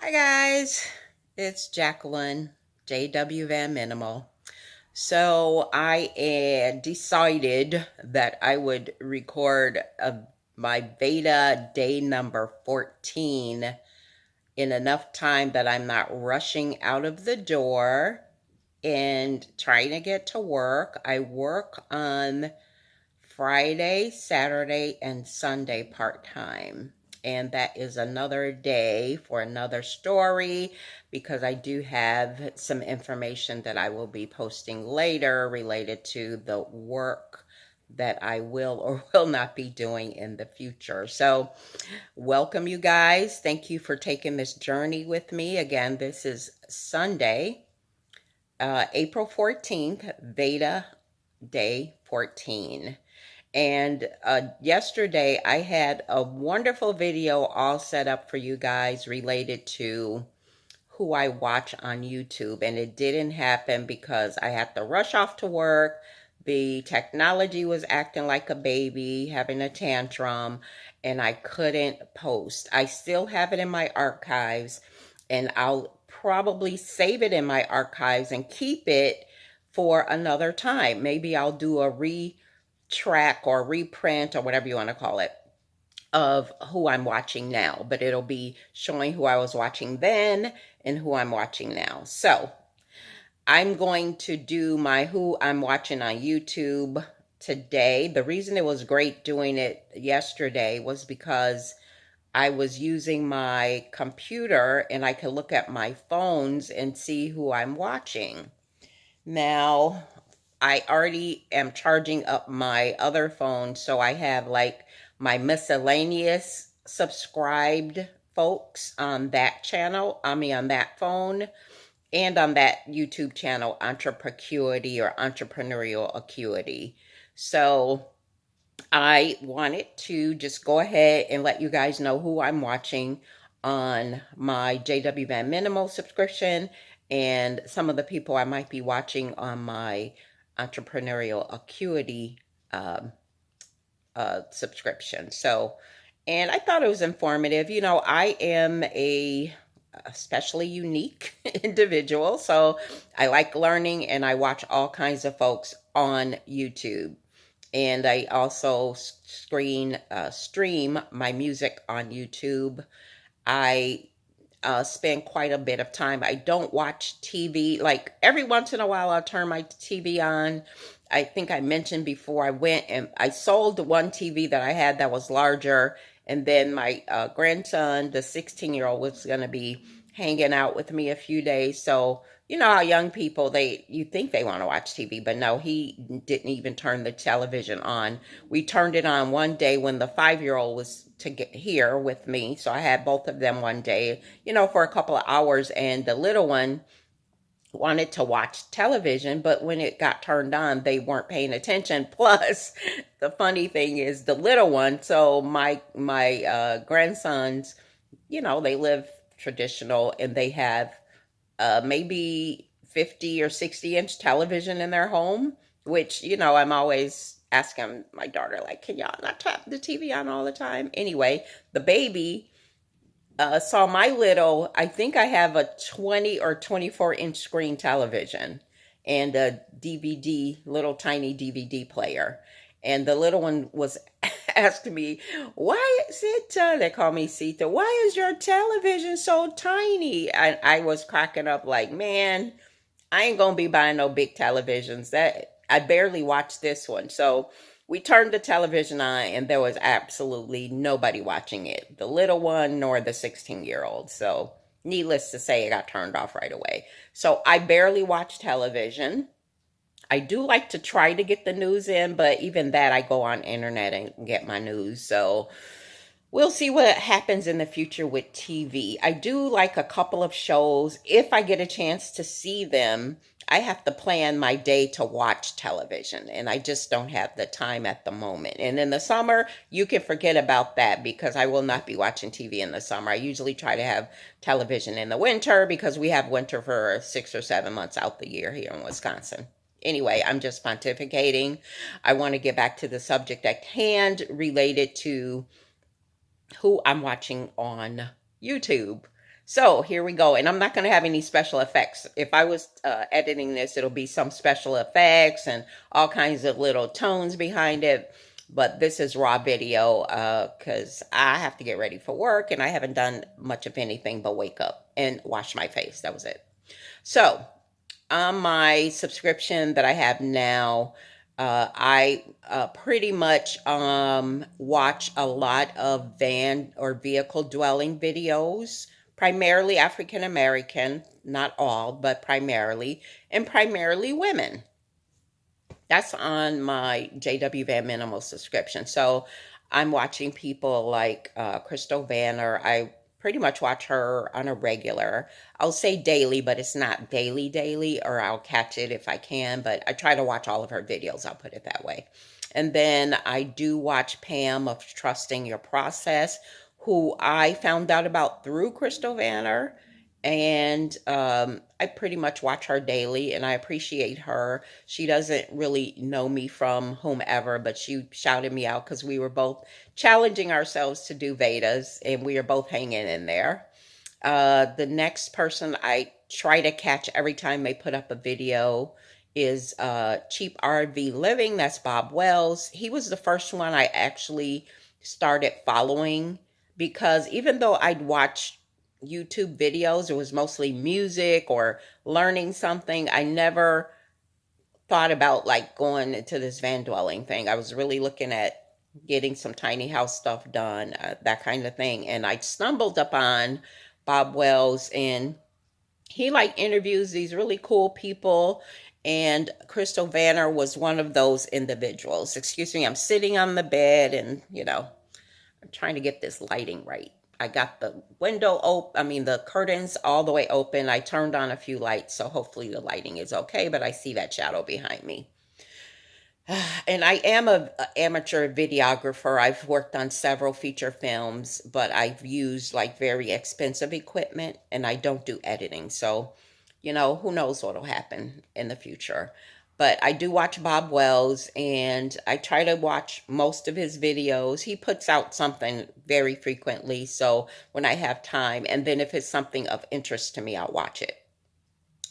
Hi guys, it's Jacqueline, JW Van Minimal. So I decided that I would record my VEDA day number 14 in enough time that I'm not rushing out of the door and trying to get to work. I work on Friday, Saturday, and Sunday part-time. And that is another day for another story because I do have some information that I will be posting later related to the work that I will or will not be doing in the future. So, welcome you guys. Thank you for taking this journey with me. Again, this is Sunday, April 14th, VEDA Day 14. And yesterday I had a wonderful video all set up for you guys related to who I watch on YouTube. And it didn't happen because I had to rush off to work. The technology was acting like a baby, having a tantrum, and I couldn't post. I still have it in my archives, and I'll probably save it in my archives and keep it for another time. Maybe I'll do a track or reprint or whatever you want to call it of who I'm watching now, but it'll be showing who I was watching then and who I'm watching now. So I'm going to do my who I'm watching on YouTube today. The reason it was great doing it yesterday was because I was using my computer and I could look at my phones and see who I'm watching. Now, I already am charging up my other phone, so I have like my miscellaneous subscribed folks on that channel, on that phone, and on that YouTube channel, Entreprecuity or Entrepreneurial Acuity. So I wanted to just go ahead and let you guys know who I'm watching on my JW Van Minimal subscription and some of the people I might be watching on my Entrepreneurial Acuity um, subscription. So, and I thought it was informative. You know, I am a especially unique individual, so I like learning and I watch all kinds of folks on YouTube. And I also stream my music on YouTube. I spend quite a bit of time. I don't watch TV. Like every once in a while, I'll turn my TV on. I think I mentioned before I went and I sold the one TV that I had that was larger. And then my grandson, the 16-year-old, was going to be hanging out with me a few days. So, you know how young people, you think they want to watch TV, but no, he didn't even turn the television on. We turned it on one day when the 5-year-old was to get here with me. So I had both of them one day, you know, for a couple of hours. And the little one wanted to watch television, but when it got turned on, they weren't paying attention. Plus, the funny thing is the little one, so my grandsons, you know, they live traditional and they have maybe 50 or 60-inch television in their home, which, you know, I'm always asking my daughter, like, can y'all not tap the TV on all the time? Anyway, the baby saw my little, I think I have a 20 or 24-inch screen television and a DVD, little tiny DVD player. And the little one was asking me, why is it, they call me Sita, why is your television so tiny? I was cracking up like, man, I ain't gonna be buying no big televisions. That I barely watched this one. So we turned the television on and there was absolutely nobody watching it. The little one nor the 16-year-old. So needless to say, it got turned off right away. So I barely watch television. I do like to try to get the news in, but even that I go on internet and get my news. So we'll see what happens in the future with TV. I do like a couple of shows. If I get a chance to see them, I have to plan my day to watch television, and I just don't have the time at the moment. And in the summer, you can forget about that because I will not be watching TV in the summer. I usually try to have television in the winter because we have winter for 6 or 7 months out the year here in Wisconsin. Anyway, I'm just pontificating. I want to get back to the subject at hand related to who I'm watching on YouTube. So here we go. And I'm not going to have any special effects. If I was editing this, it'll be some special effects and all kinds of little tones behind it. But this is raw video because I have to get ready for work and I haven't done much of anything but wake up and wash my face. That was it. So on my subscription that I have now, I pretty much watch a lot of van or vehicle dwelling videos, primarily African American, not all, but primarily, and primarily women. That's on my JW Van Minimal subscription. So I'm watching people like Crystal Vanner. I pretty much watch her on a regular. I'll say daily, but it's not daily, or I'll catch it if I can. But I try to watch all of her videos. I'll put it that way. And then I do watch Pam of Trusting Your Process, who I found out about through Crystal Vanner. And I pretty much watch her daily and I appreciate her. She doesn't really know me from whomever, but she shouted me out because we were both challenging ourselves to do VEDAs and we are both hanging in there. The next person I try to catch every time they put up a video is Cheap RV Living. That's Bob Wells. He was the first one I actually started following because even though I'd watch YouTube videos, it was mostly music or learning something. I never thought about like going into this van dwelling thing. I was really looking at getting some tiny house stuff done, that kind of thing. And I stumbled upon Bob Wells and he like interviews these really cool people. And Crystal Vanner was one of those individuals. Excuse me, I'm sitting on the bed and, I'm trying to get this lighting right. I got the window open, the curtains all the way open. I turned on a few lights, so hopefully the lighting is okay, but I see that shadow behind me. And I am an amateur videographer. I've worked on several feature films, but I've used like very expensive equipment and I don't do editing. So, who knows what'll happen in the future. But I do watch Bob Wells and I try to watch most of his videos. He puts out something very frequently. So when I have time, and then if it's something of interest to me, I'll watch it.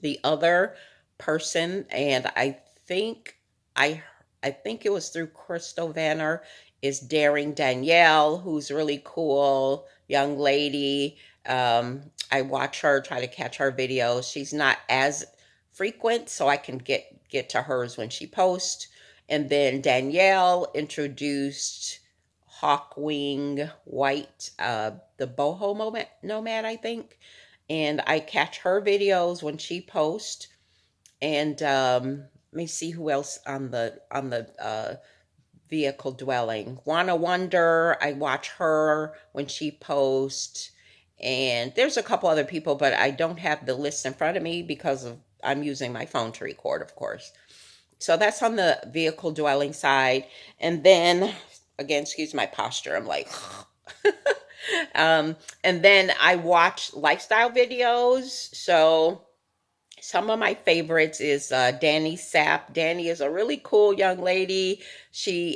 The other person, and I think it was through Crystal Vanner, is Daring Danielle, who's really cool young lady. I watch her, try to catch her videos. She's not as frequent, so I can get to hers when she posts. And then Danielle introduced Hawkwing White, the boho nomad, I think. And I catch her videos when she posts. And let me see who else on the vehicle dwelling. Wanna Wonder, I watch her when she posts. And there's a couple other people, but I don't have the list in front of me because I'm using my phone to record, of course. So that's on the vehicle dwelling side. And then, again, excuse my posture, I'm like, and then I watch lifestyle videos. So some of my favorites is Danny Sapp. Danny is a really cool young lady.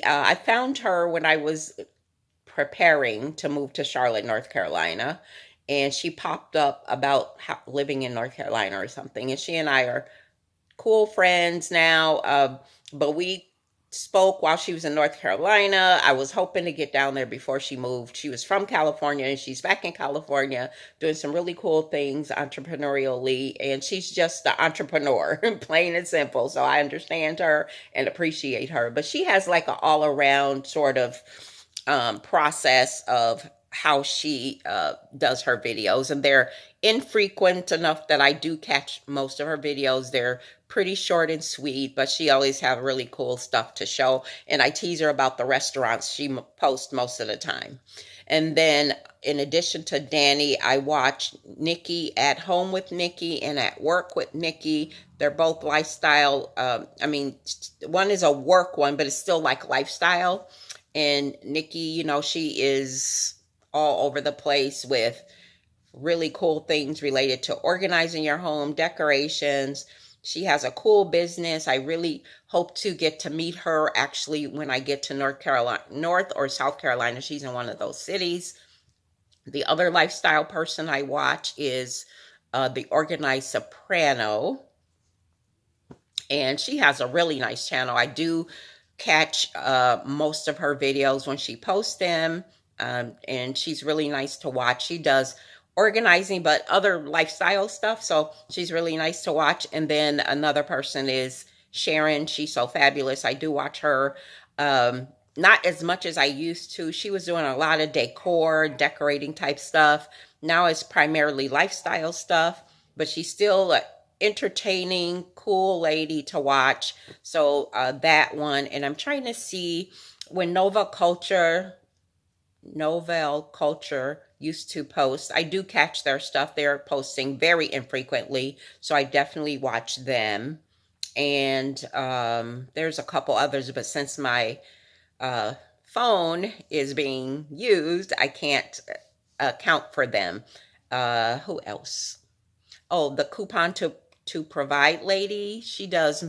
I found her when I was preparing to move to Charlotte, North Carolina. And she popped up about living in North Carolina or something. And she and I are cool friends now. But we spoke while she was in North Carolina. I was hoping to get down there before she moved. She was from California and she's back in California doing some really cool things entrepreneurially. And she's just the entrepreneur, plain and simple. So I understand her and appreciate her. But she has like an all around sort of process of how she does her videos, and they're infrequent enough that I do catch most of her videos. They're pretty short and sweet, but she always have really cool stuff to show, and I tease her about the restaurants she posts most of the time. And then in addition to Danny, I watch Nikki at home with Nikki and at work with Nikki. They're both lifestyle. One is a work one, but it's still like lifestyle. And Nikki, she is all over the place with really cool things related to organizing your home, decorations. She has a cool business. I really hope to get to meet her actually when I get to North or South Carolina. She's in one of those cities. The other lifestyle person I watch is the Organized Soprano, and she has a really nice channel. I do catch most of her videos when she posts them, and she's really nice to watch. She does organizing, but other lifestyle stuff, so she's really nice to watch. And then another person is Sharon. She's so fabulous. I do watch her. Not as much as I used to. She was doing a lot of decor, decorating type stuff. Now it's primarily lifestyle stuff, but she's still entertaining, cool lady to watch. So that one, and I'm trying to see when Novel Culture used to post. I do catch their stuff. They're posting very infrequently, so I definitely watch them. And there's a couple others, but since my uh, phone is being used, I can't account for them. Who else? Oh, the Coupon to Provide lady. She does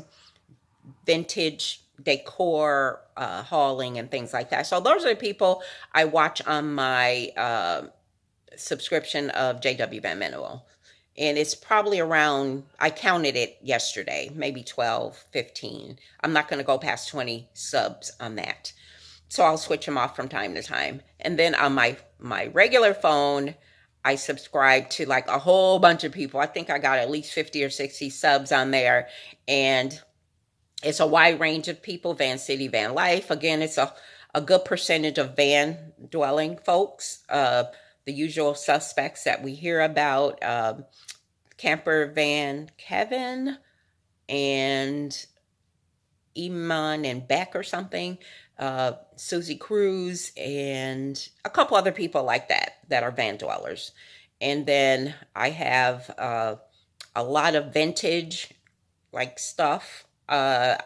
vintage decor hauling and things like that. So those are the people I watch on my subscription of JW Van Minimal. And it's probably around, I counted it yesterday, maybe 12, 15. I'm not going to go past 20 subs on that. So I'll switch them off from time to time. And then on my regular phone, I subscribe to like a whole bunch of people. I think I got at least 50 or 60 subs on there. And it's a wide range of people. Van City, Van Life. Again, it's a good percentage of van dwelling folks. The usual suspects that we hear about. Camper Van Kevin and Iman and Beck or something. Susie Cruz and a couple other people like that are van dwellers. And then I have a lot of vintage like stuff. On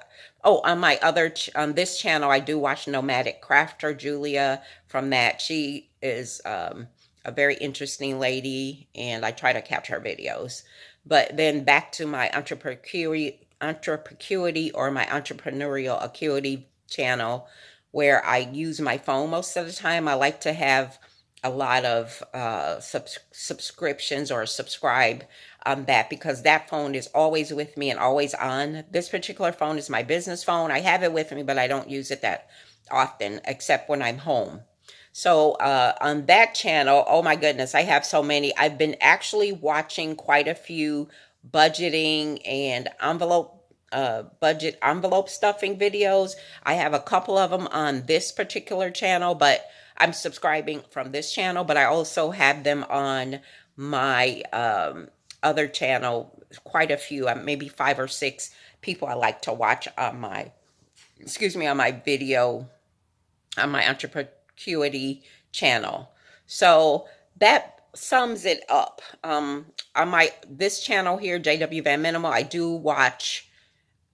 this channel, I do watch Nomadic Crafter Julia from that. She is a very interesting lady, and I try to capture her videos. But then back to my entrepreneurial or my entrepreneurial acuity channel, where I use my phone most of the time. I like to have a lot of subscriptions or subscribe on that, because that phone is always with me and always on. This particular phone is my business phone. I have it with me, but I don't use it that often except when I'm home. So on that channel, oh my goodness, I have so many. I've been actually watching quite a few budgeting and budget envelope stuffing videos. I have a couple of them on this particular channel, but I'm subscribing from this channel, but I also have them on my other channel, quite a few, maybe 5 or 6 people I like to watch on my, on my video, on my entrepreneurial channel. So that sums it up. On this channel here, JW Van Minimal, I do watch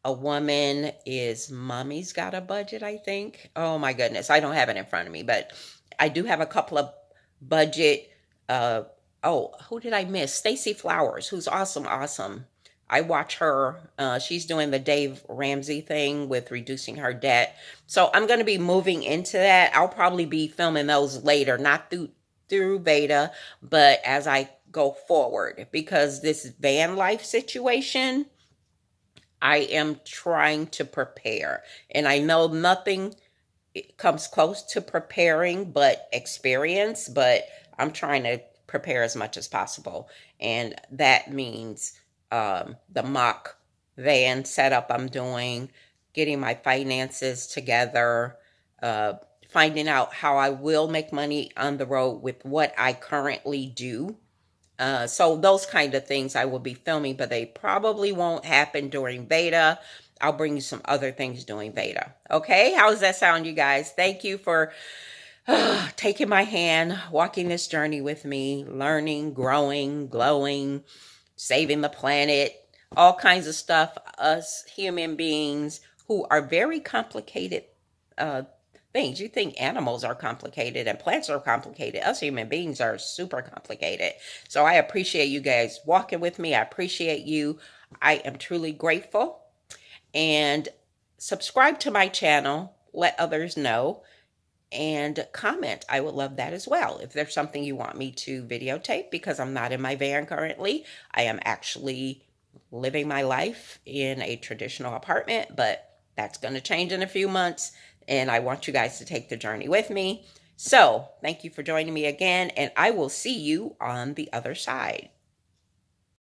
a woman is Mommy's Got a Budget, I think. Oh my goodness, I don't have it in front of me, but I do have a couple of budget. Who did I miss? Stacy Flowers, who's awesome. I watch her. She's doing the Dave Ramsey thing with reducing her debt. So I'm going to be moving into that. I'll probably be filming those later, not through VEDA, but as I go forward, because this van life situation, I am trying to prepare. And I know nothing comes close to preparing but experience, but I'm trying to prepare as much as possible. And that means the mock van setup I'm doing, getting my finances together, finding out how I will make money on the road with what I currently do. So those kind of things I will be filming, but they probably won't happen during VEDA. I'll bring you some other things during VEDA. Okay, how does that sound, you guys? Thank you for taking my hand, walking this journey with me, learning, growing, glowing, saving the planet, all kinds of stuff. Us human beings who are very complicated things. You think animals are complicated and plants are complicated. Us human beings are super complicated. So I appreciate you guys walking with me. I appreciate you. I am truly grateful. And subscribe to my channel. Let others know. and comment. I would love that as well. If there's something you want me to videotape, because I'm not in my van currently, I am actually living my life in a traditional apartment, but that's going to change in a few months, and I want you guys to take the journey with me. So, thank you for joining me again, and I will see you on the other side.